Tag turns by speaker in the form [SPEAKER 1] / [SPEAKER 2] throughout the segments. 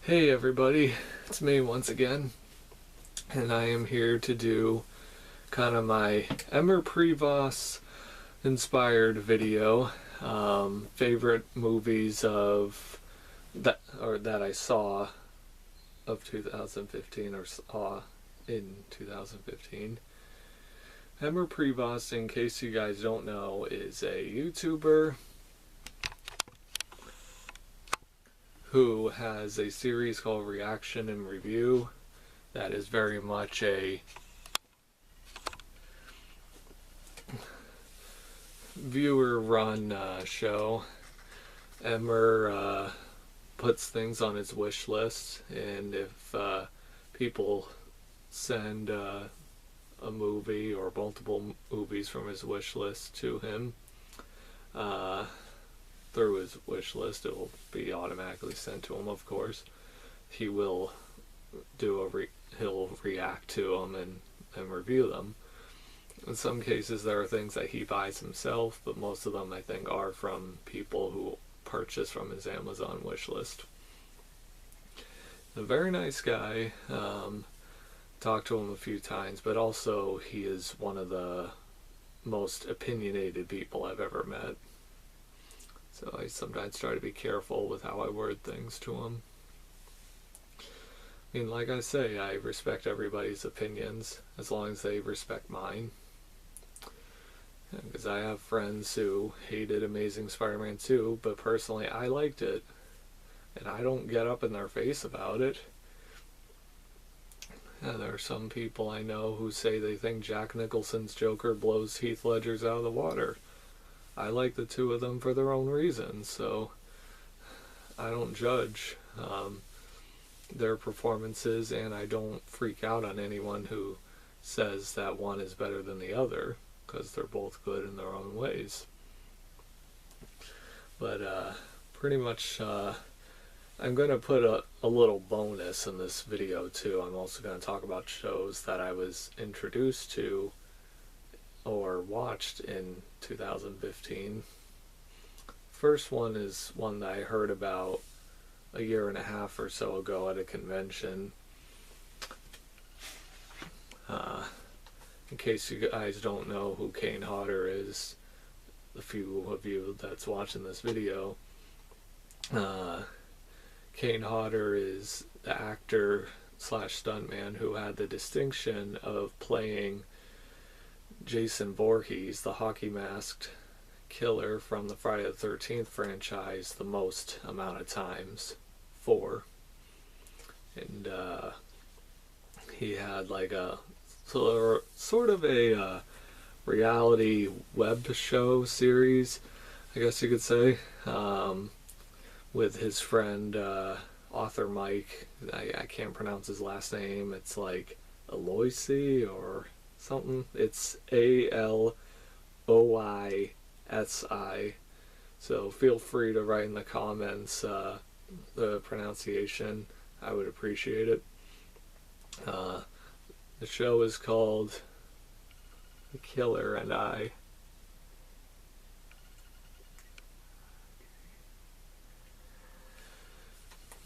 [SPEAKER 1] Hey everybody, it's me once again, and I am here to do kind of my Emmer Prevost inspired video, favorite movies of that I saw of 2015 or saw in 2015. Emmer Prevost, in case you guys don't know, is a YouTuber who has a series called Reaction and Review that is very much a viewer-run show. Emmer puts things on his wish list, and if people send a movie or multiple movies from his wish list to him, through his wish list, it will be automatically sent to him. Of course, he will he'll react to them and review them. In some cases, there are things that he buys himself, but most of them I think are from people who purchase from his Amazon wish list. A very nice guy. Talked to him a few times, but also he is one of the most opinionated people I've ever met. So I sometimes try to be careful with how I word things to him. I mean, like I say, I respect everybody's opinions as long as they respect mine. Because I have friends who hated Amazing Spider-Man 2, but personally I liked it. And I don't get up in their face about it. Yeah, there are some people I know who say they think Jack Nicholson's Joker blows Heath Ledger's out of the water. I like the two of them for their own reasons, so I don't judge their performances, and I don't freak out on anyone who says that one is better than the other, because they're both good in their own ways. But pretty much I'm going to put a little bonus in this video too. I'm also going to talk about shows that I was introduced to or watched in 2015. First one is one that I heard about a year and a half or so ago at a convention. In case you guys don't know who Kane Hodder is, the few of you that's watching this video, Kane Hodder is the actor slash stuntman who had the distinction of playing Jason Voorhees, the hockey masked killer from the Friday the 13th franchise, the most amount of times, 4. And he had like a sort of a reality web show series, I guess you could say, with his friend author Mike. I can't pronounce his last name. It's like Aloisi or something. It's Aloisi. So feel free to write in the comments the pronunciation. I would appreciate it. The show is called The Killer and I.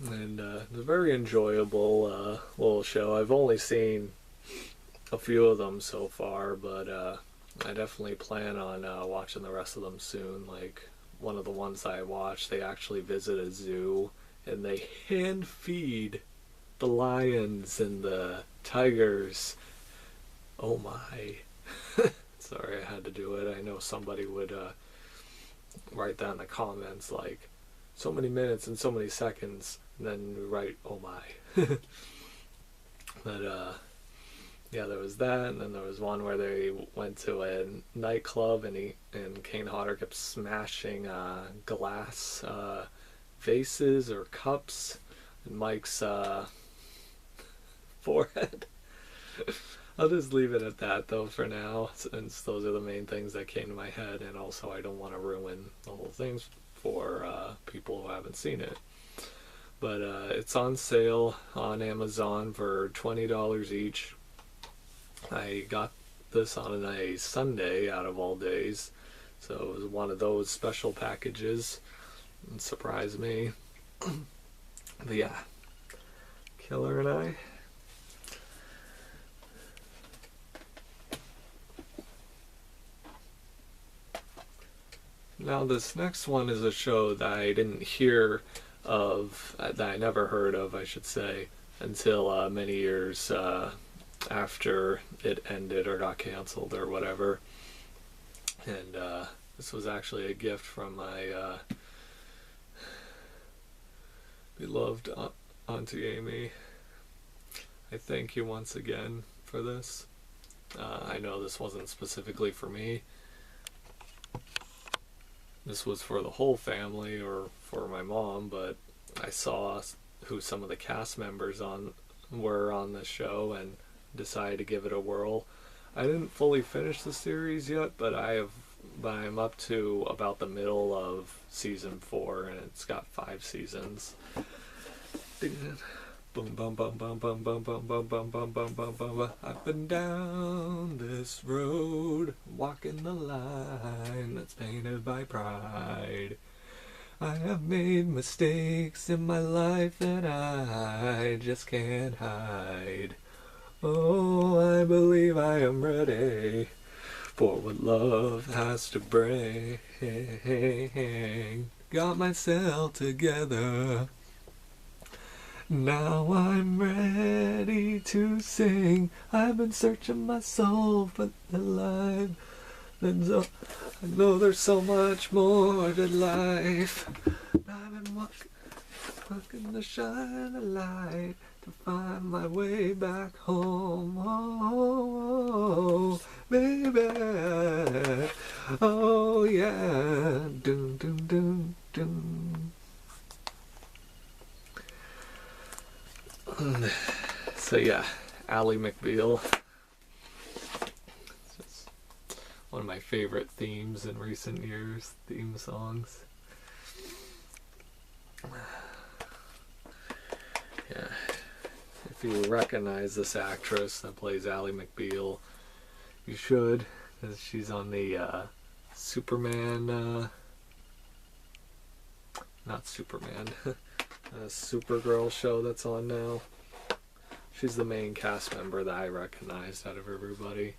[SPEAKER 1] And it's a very enjoyable little show. I've only seen a few of them so far, but I definitely plan on watching the rest of them soon. Like, one of the ones I watched, they actually visit a zoo and they hand feed the lions and the tigers. Oh my. Sorry, I had to do it. I know somebody would write that in the comments, like, so many minutes and so many seconds, and then write, oh my. But yeah, there was that, and then there was one where they went to a nightclub, and Kane Hodder kept smashing glass vases or cups in Mike's forehead. I'll just leave it at that though for now, since those are the main things that came to my head, and also I don't want to ruin the whole thing for people who haven't seen it. But it's on sale on Amazon for $20 each. I got this on a Sunday out of all days, so it was one of those special packages. It surprised me. But yeah, Killer and I. Now this next one is a show that I didn't hear of, that I never heard of, I should say, until many years after it ended or got canceled or whatever. And this was actually a gift from my beloved Auntie Amy. I thank you once again for this. I know this wasn't specifically for me. This was for the whole family or for my mom, but I saw who some of the cast members were on this show and decided to give it a whirl. I didn't fully finish the series yet, but I'm up to about the middle of season 4, and it's got 5 seasons. Boom, bum, bum, bum, bum, bum, bum, bum, bum, bum, bum, bum, bum. Up and down this road, walking the line that's painted by pride. I have made mistakes in my life that I just can't hide. Oh, I believe I am ready for what love has to bring. Got myself together. Now I'm ready to sing. I've been searching my soul for the life. And so, I know there's so much more to life. I've been walking to shine a light to find my way back home. Oh, baby. Oh, yeah. Doom, doom, doom, doom. So yeah, Ally McBeal. It's just one of my favorite themes in recent years, theme songs. Yeah, if you recognize this actress that plays Ally McBeal, you should, because she's on the Superman, not Superman, Supergirl show that's on now. She's the main cast member that I recognized out of everybody.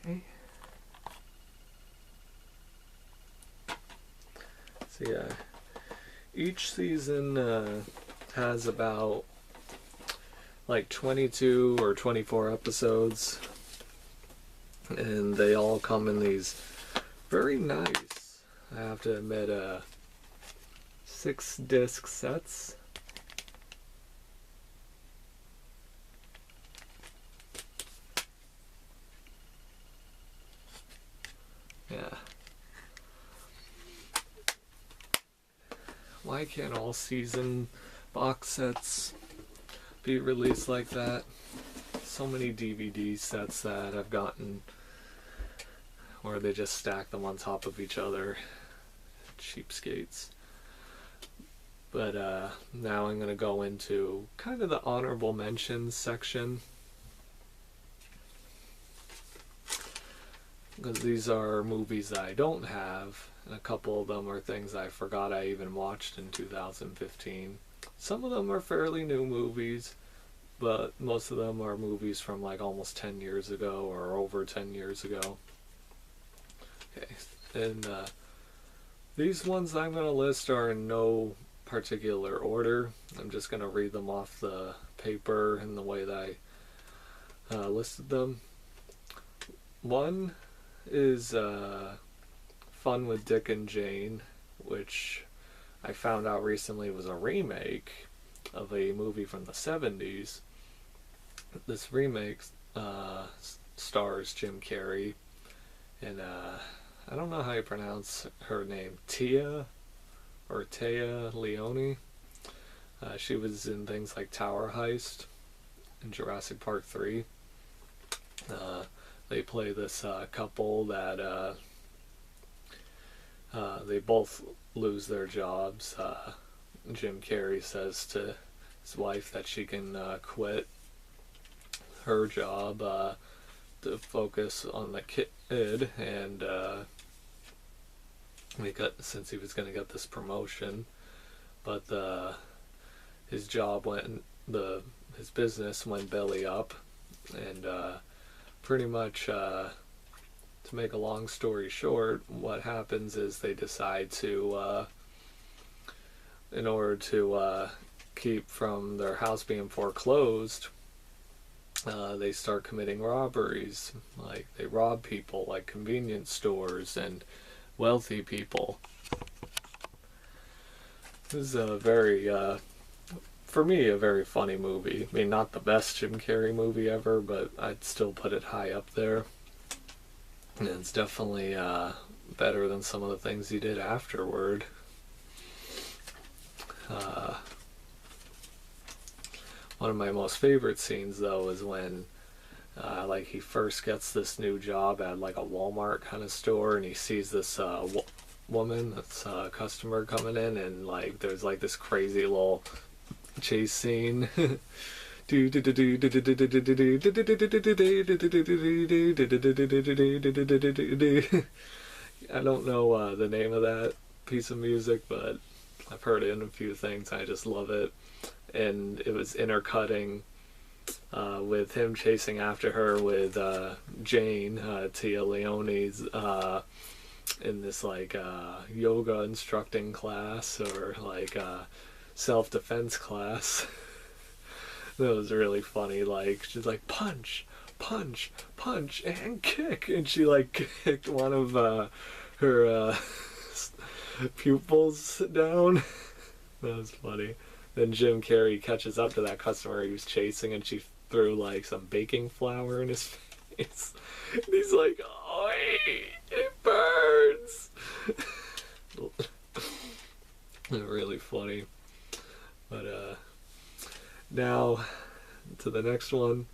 [SPEAKER 1] Okay. So yeah, each season has about like 22 or 24 episodes, and they all come in these very nice, I have to admit, 6-disc sets. Yeah. Why can't all season box sets be released like that? So many DVD sets that I've gotten where they just stack them on top of each other. Cheapskates. But now I'm going to go into kind of the honorable mentions section, because these are movies that I don't have, and a couple of them are things I forgot I even watched in 2015. Some of them are fairly new movies, but most of them are movies from like almost 10 years ago or over 10 years ago. Okay, and these ones I'm going to list are in no particular order. I'm just going to read them off the paper in the way that I listed them. One is Fun with Dick and Jane, which I found out recently was a remake of a movie from the 70s. This remake stars Jim Carrey, and I don't know how you pronounce her name, Tia or Taya Leone. She was in things like Tower Heist and Jurassic Park 3. They play this couple that they both lose their jobs Jim Carrey says to his wife that she can quit her job to focus on the kid, and since he was going to get this promotion, but his job went his business went belly up, and pretty much to make a long story short, what happens is they decide to in order to keep from their house being foreclosed, they start committing robberies. Like, they rob people, like convenience stores and wealthy people. This is a very, for me, a very funny movie. I mean, not the best Jim Carrey movie ever, but I'd still put it high up there. And it's definitely better than some of the things he did afterward. One of my most favorite scenes, though, is when like he first gets this new job at like a Walmart kind of store, and he sees this woman that's a customer coming in, and like there's like this crazy little chase scene. I don't know the name of that piece of music, but I've heard it in a few things. I just love it. And it was intercutting with him chasing after her with Jane, Tia Leone's, in this like yoga instructing class, or like self-defense class. That was really funny. Like, she's like, punch, punch, punch, and kick, and she like kicked one of her pupils down. That was funny. Then Jim Carrey catches up to that customer he was chasing, and she threw like some baking flour in his face. And he's like, "Oi, it burns." Really funny. But now to the next one.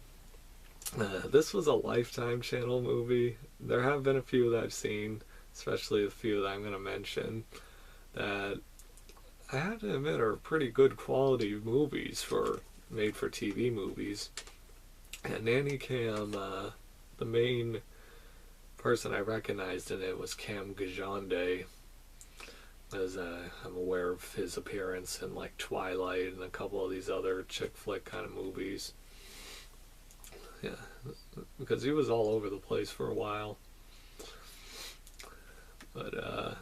[SPEAKER 1] This was a Lifetime Channel movie. There have been a few that I've seen, especially a few that I'm going to mention, that I have to admit are pretty good quality movies for made-for-TV movies. And Nanny Cam, the main person I recognized in it was Cam Gajande, as I'm aware of his appearance in like Twilight and a couple of these other chick flick kind of movies. Yeah, because he was all over the place for a while. But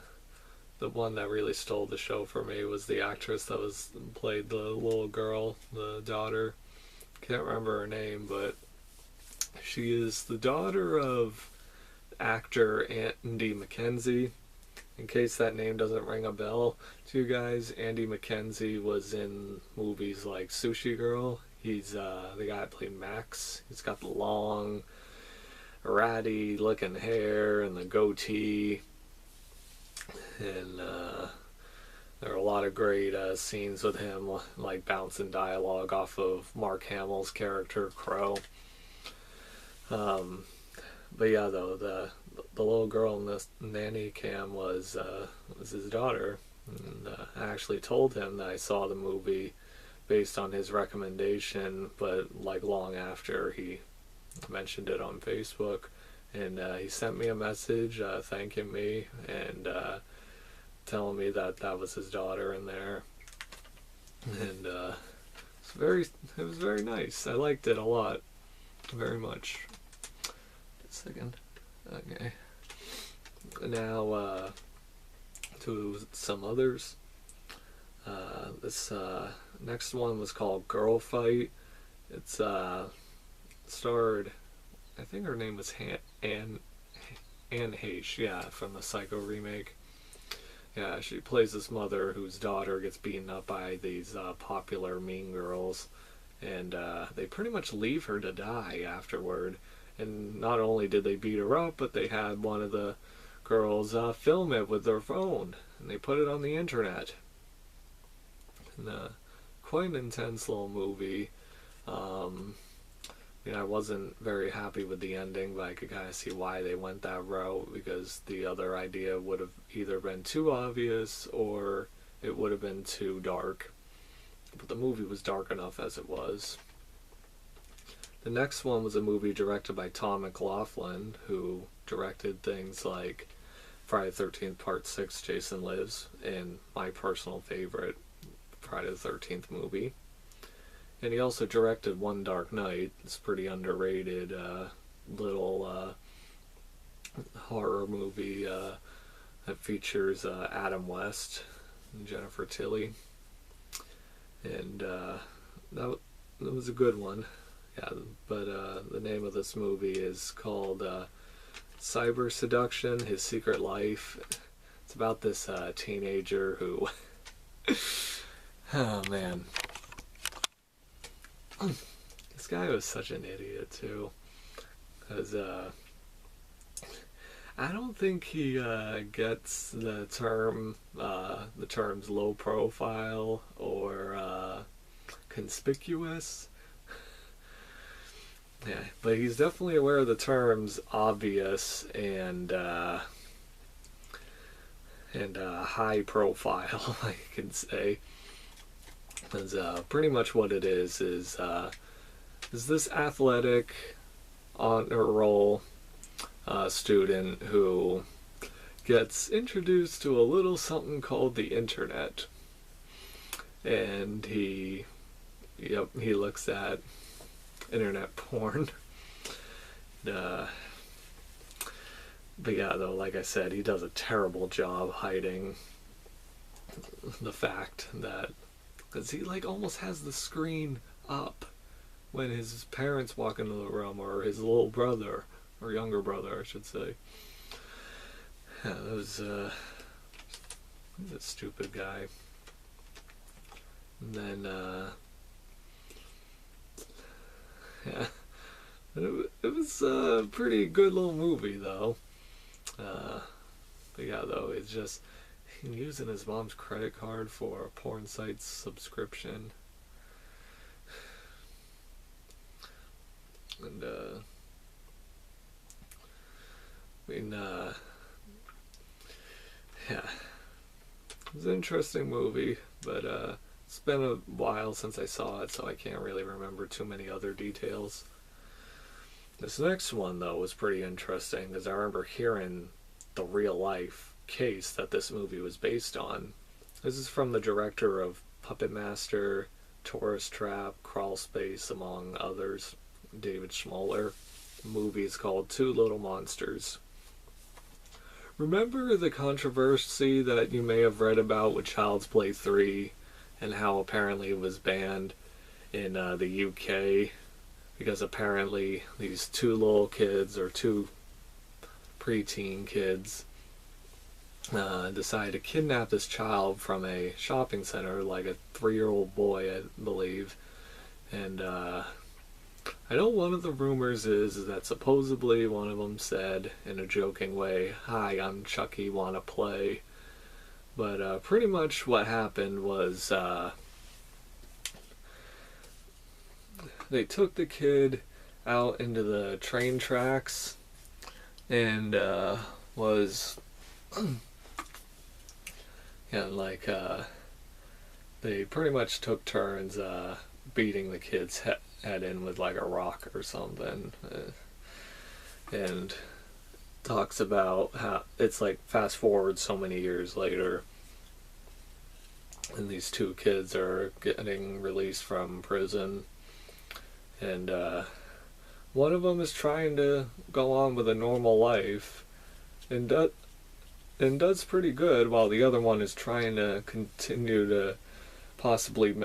[SPEAKER 1] the one that really stole the show for me was the actress that played the little girl, the daughter. Can't remember her name, but she is the daughter of actor Andy McKenzie. In case that name doesn't ring a bell to you guys, Andy McKenzie was in movies like Sushi Girl. He's the guy that played Max. He's got the long, ratty looking hair and the goatee. And there are a lot of great scenes with him, like bouncing dialogue off of Mark Hamill's character, Crow. But yeah, though, the little girl in this Nanny Cam was his daughter. And I actually told him that I saw the movie based on his recommendation, but like long after he mentioned it on Facebook. And he sent me a message thanking me and telling me that that was his daughter in there. And it was very nice. I liked it a lot, very much. Just a second. Okay. Now to some others. This next one was called Girl Fight. It's starred, I think her name was Anne Heche, yeah, from the Psycho remake. Yeah, she plays this mother whose daughter gets beaten up by these popular mean girls, and they pretty much leave her to die afterward. And not only did they beat her up, but they had one of the girls film it with their phone, and they put it on the internet. And, quite an intense little movie. I wasn't very happy with the ending, but I could kind of see why they went that route, because the other idea would have either been too obvious, or it would have been too dark. But the movie was dark enough as it was. The next one was a movie directed by Tom McLaughlin, who directed things like Friday the 13th Part 6, Jason Lives, and my personal favorite, Friday the 13th movie. And he also directed One Dark Night. It's a pretty underrated little horror movie that features Adam West and Jennifer Tilly. And that was a good one. Yeah, but the name of this movie is called Cyber Seduction, His Secret Life. It's about this teenager who... oh, man. This guy was such an idiot, too. Because I don't think he gets the terms low profile or conspicuous. Yeah, but he's definitely aware of the terms obvious and high profile, I can say. Because pretty much what it is this athletic honor roll student who gets introduced to a little something called the internet, and he looks at internet porn. But yeah, though, like I said, he does a terrible job hiding the fact that, because he like almost has the screen up when his parents walk into the room, or his little brother, or younger brother, I should say. Yeah, that was a stupid guy. And then, yeah, it was a pretty good little movie, though. But yeah, though, it's just using his mom's credit card for a porn site subscription. And, yeah, it was an interesting movie, but it's been a while since I saw it, so I can't really remember too many other details. This next one, though, was pretty interesting, because I remember hearing the real-life case that this movie was based on. This is from the director of Puppet Master, Tourist Trap, Crawl Space, among others, David Schmoller. The movie is called Two Little Monsters. Remember the controversy that you may have read about with Child's Play 3 and how apparently it was banned in the UK because apparently these two little kids, or two preteen kids, decided to kidnap this child from a shopping center, like a 3-year-old boy, I believe. And I know one of the rumors is that supposedly one of them said in a joking way, "Hi, I'm Chucky, wanna play?" But pretty much what happened was they took the kid out into the train tracks and was they pretty much took turns beating the kid's head in with like a rock or something, and talks about how it's like fast forward so many years later and these two kids are getting released from prison, and one of them is trying to go on with a normal life and does pretty good, while the other one is trying to continue to possibly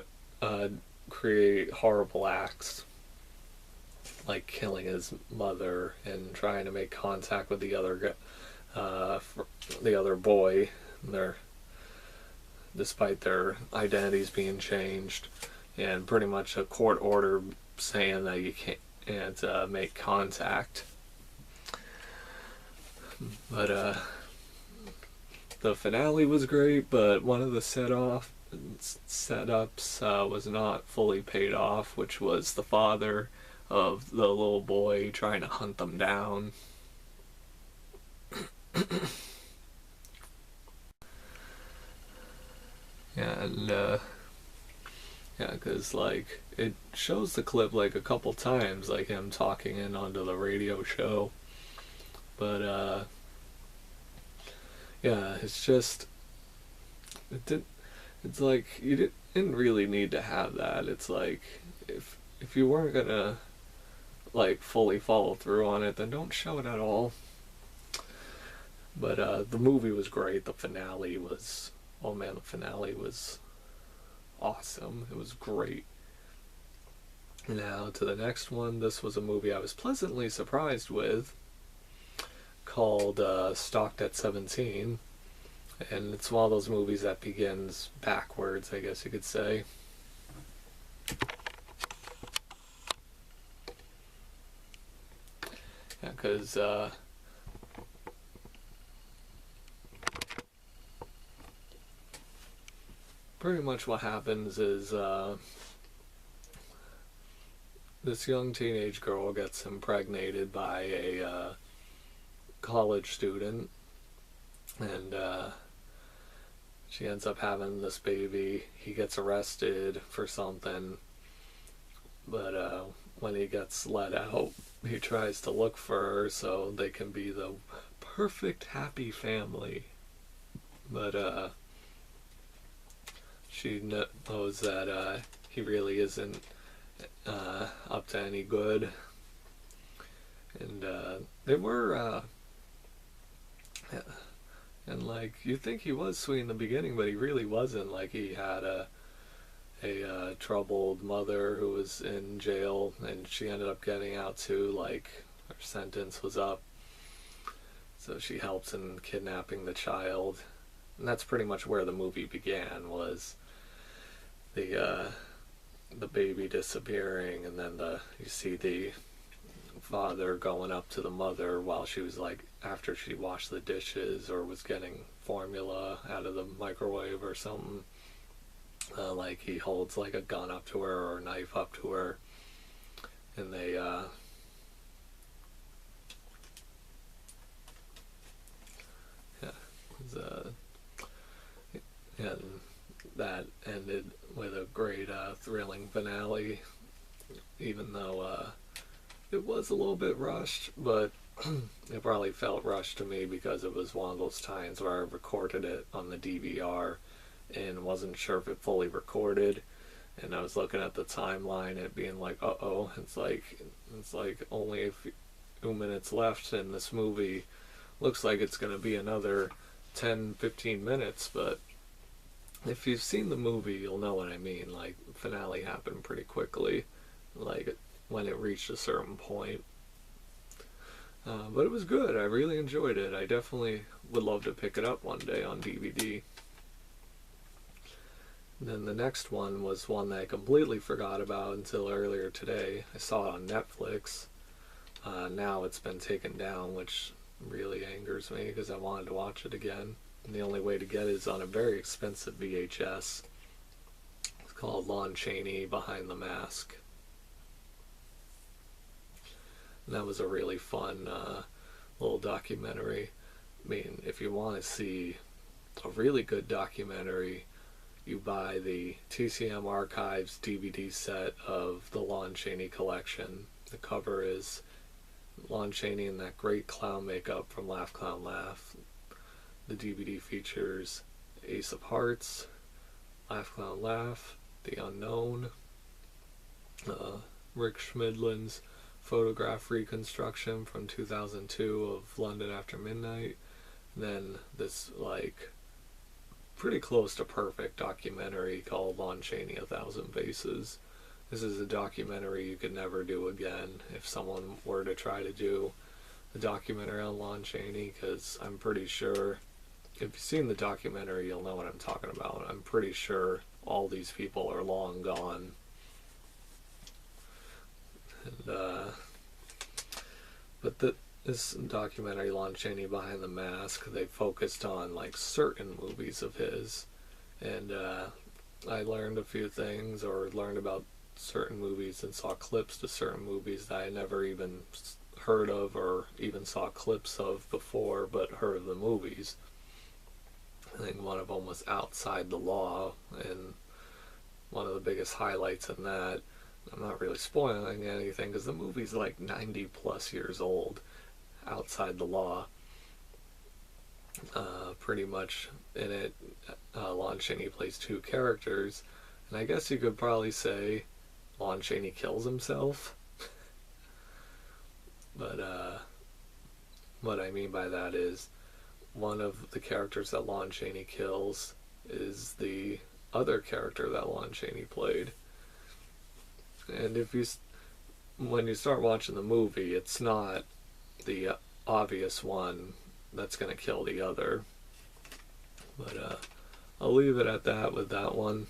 [SPEAKER 1] create horrible acts, like killing his mother and trying to make contact with the other boy, despite their identities being changed, and pretty much a court order saying that you can't make contact. But the finale was great, but one of the setups was not fully paid off, which was the father of the little boy trying to hunt them down. Yeah, and yeah, because like it shows the clip like a couple times, like him talking in onto the radio show, but yeah, it's just it did. It's like you didn't really need to have that. It's like if you weren't gonna like fully follow through on it, then don't show it at all. But the movie was great. The finale was, oh man, the finale was awesome. It was great. Now to the next one. This was a movie I was pleasantly surprised with, called Stalked at 17. And it's one of those movies that begins backwards, I guess you could say. Yeah, because pretty much what happens is this young teenage girl gets impregnated by a college student, and she ends up having this baby. He gets arrested for something, but when he gets let out, he tries to look for her so they can be the perfect happy family. But she knows that he really isn't up to any good. And they were, and like you think he was sweet in the beginning, but he really wasn't. Like he had a troubled mother who was in jail, and she ended up getting out too. Like her sentence was up, so she helps in kidnapping the child, and that's pretty much where the movie began. Was the baby disappearing, and then you see the father going up to the mother while she was like, after she washed the dishes or was getting formula out of the microwave or something, like he holds like a gun up to her or a knife up to her, and they yeah, and that ended with a great thrilling finale, even though it was a little bit rushed, but it probably felt rushed to me because it was one of those times where I recorded it on the DVR and wasn't sure if it fully recorded, and I was looking at the timeline and it being like, uh-oh, it's like only a few minutes left, and this movie looks like it's going to be another 10-15 minutes. But if you've seen the movie, you'll know what I mean. Like, the finale happened pretty quickly, like when it reached a certain point. But it was good. I really enjoyed it. I definitely would love to pick it up one day on DVD. Then the next one was one that I completely forgot about until earlier today. I saw it on Netflix. Now it's been taken down, which really angers me because I wanted to watch it again. And the only way to get it is on a very expensive VHS. It's called Lon Chaney Behind the Mask. And that was a really fun little documentary. I mean, if you want to see a really good documentary, you buy the TCM Archives DVD set of the Lon Chaney collection. The cover is Lon Chaney in that great clown makeup from Laugh Clown Laugh. The DVD features Ace of Hearts, Laugh Clown Laugh, The Unknown, Rick Schmidlin's photograph reconstruction from 2002 of London After Midnight, and then this like pretty close to perfect documentary called Lon Chaney, A Thousand Faces. This is a documentary you could never do again if someone were to try to do a documentary on Lon Chaney, because I'm pretty sure, if you've seen the documentary, you'll know what I'm talking about. I'm pretty sure all these people are long gone. And, but this documentary, Lon Chaney Behind the Mask, they focused on like certain movies of his, and I learned a few things, or learned about certain movies and saw clips to certain movies that I never even heard of or even saw clips of before, but heard of the movies. I think one of them was Outside the Law, and one of the biggest highlights in that, I'm not really spoiling anything because the movie's like 90 plus years old, Outside the Law. Pretty much in it, Lon Chaney plays two characters, and I guess you could probably say Lon Chaney kills himself. But what I mean by that is one of the characters that Lon Chaney kills is the other character that Lon Chaney played. And when you start watching the movie, it's not the obvious one that's going to kill the other. But I'll leave it at that with that one.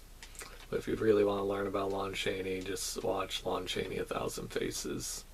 [SPEAKER 1] But if you really want to learn about Lon Chaney, just watch Lon Chaney: A Thousand Faces.